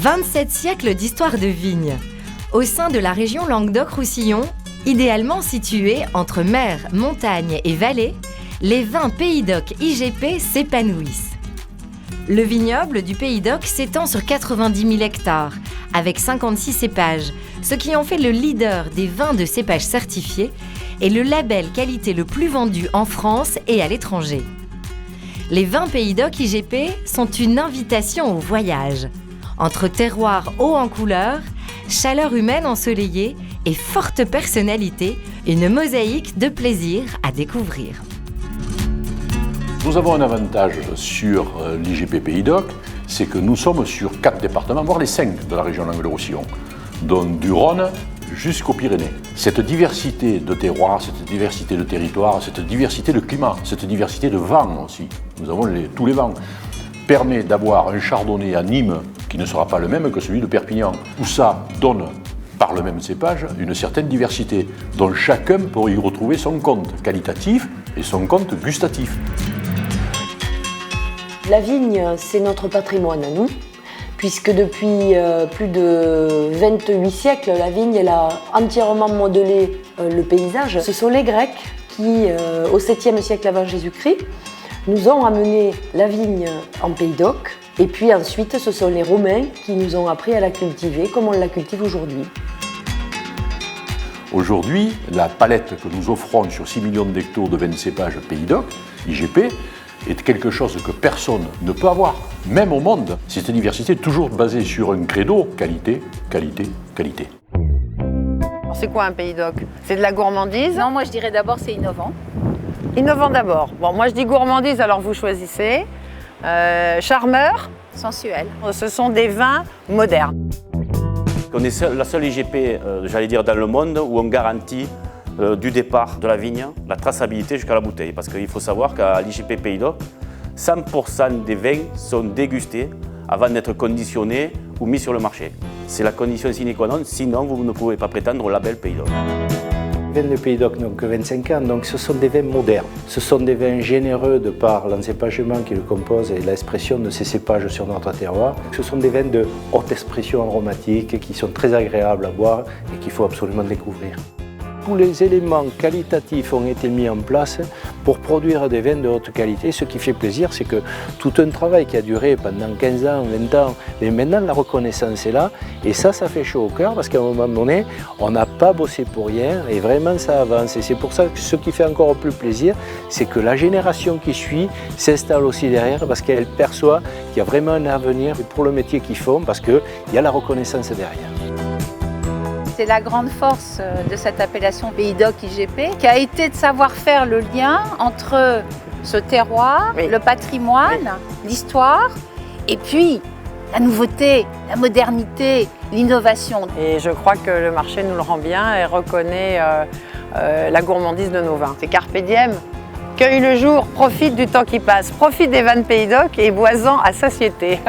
27 siècles d'histoire de vigne. Au sein de la région Languedoc-Roussillon, idéalement située entre mer, montagne et vallée, les vins Pays d'Oc IGP s'épanouissent. Le vignoble du Pays d'Oc s'étend sur 90 000 hectares, avec 56 cépages, ce qui en fait le leader des vins de cépages certifiés et le label qualité le plus vendu en France et à l'étranger. Les vins Pays d'Oc IGP sont une invitation au voyage. Entre terroir haut en couleur, chaleur humaine ensoleillée et forte personnalité, une mosaïque de plaisir à découvrir. Nous avons un avantage sur l'IGP Pays d'Oc, c'est que nous sommes sur 4 départements, voire les 5 de la région Languedoc-Roussillon, donc du Rhône jusqu'aux Pyrénées. Cette diversité de terroirs, cette diversité de territoires, cette diversité de climats, cette diversité de vents aussi, nous avons tous les vents, permet d'avoir un chardonnay à Nîmes qui ne sera pas le même que celui de Perpignan. Tout ça donne, par le même cépage, une certaine diversité, dont chacun peut y retrouver son compte qualitatif et son compte gustatif. La vigne, c'est notre patrimoine à nous, puisque depuis plus de 28 siècles, la vigne elle a entièrement modelé le paysage. Ce sont les Grecs qui, au 7e siècle avant Jésus-Christ, nous ont amené la vigne en Pays d'Oc. Et puis ensuite, ce sont les Romains qui nous ont appris à la cultiver comme on la cultive aujourd'hui. Aujourd'hui, la palette que nous offrons sur 6 millions d'hectares de vins de cépage Pays d'Oc, IGP, est quelque chose que personne ne peut avoir, même au monde. Cette diversité est toujours basée sur un credo, qualité, qualité, qualité. C'est quoi un Pays d'Oc? C'est de la gourmandise? Non, moi je dirais d'abord c'est innovant. Innovant d'abord. Bon, moi je dis gourmandise, alors vous choisissez. Charmeur? Sensuel. Ce sont des vins modernes. On est la seule IGP, j'allais dire, dans le monde où on garantit du départ de la vigne la traçabilité jusqu'à la bouteille. Parce qu'il faut savoir qu'à l'IGP Pays d'Oc, 100% des vins sont dégustés avant d'être conditionnés ou mis sur le marché. C'est la condition sine qua non, sinon vous ne pouvez pas prétendre au label Pays d'Oc. Les vins de Pays d'Oc n'ont que 25 ans, donc ce sont des vins modernes. Ce sont des vins généreux de par l'encépagement qui le compose et l'expression de ces cépages sur notre terroir. Ce sont des vins de haute expression aromatique qui sont très agréables à boire et qu'il faut absolument découvrir. Tous les éléments qualitatifs ont été mis en place pour produire des vins de haute qualité. Ce qui fait plaisir, c'est que tout un travail qui a duré pendant 15 ans, 20 ans, mais maintenant la reconnaissance est là. Et ça fait chaud au cœur parce qu'à un moment donné, on n'a pas bossé pour rien et vraiment ça avance. Et c'est pour ça que ce qui fait encore plus plaisir, c'est que la génération qui suit s'installe aussi derrière parce qu'elle perçoit qu'il y a vraiment un avenir pour le métier qu'ils font parce qu'il y a la reconnaissance derrière. C'est la grande force de cette appellation Pays d'Oc IGP qui a été de savoir faire le lien entre ce terroir, oui, le patrimoine, oui, l'histoire et puis la nouveauté, la modernité, l'innovation. Et je crois que le marché nous le rend bien et reconnaît la gourmandise de nos vins. C'est carpe diem, cueille le jour, profite du temps qui passe, profite des vins de Pays d'Oc et bois-en à satiété.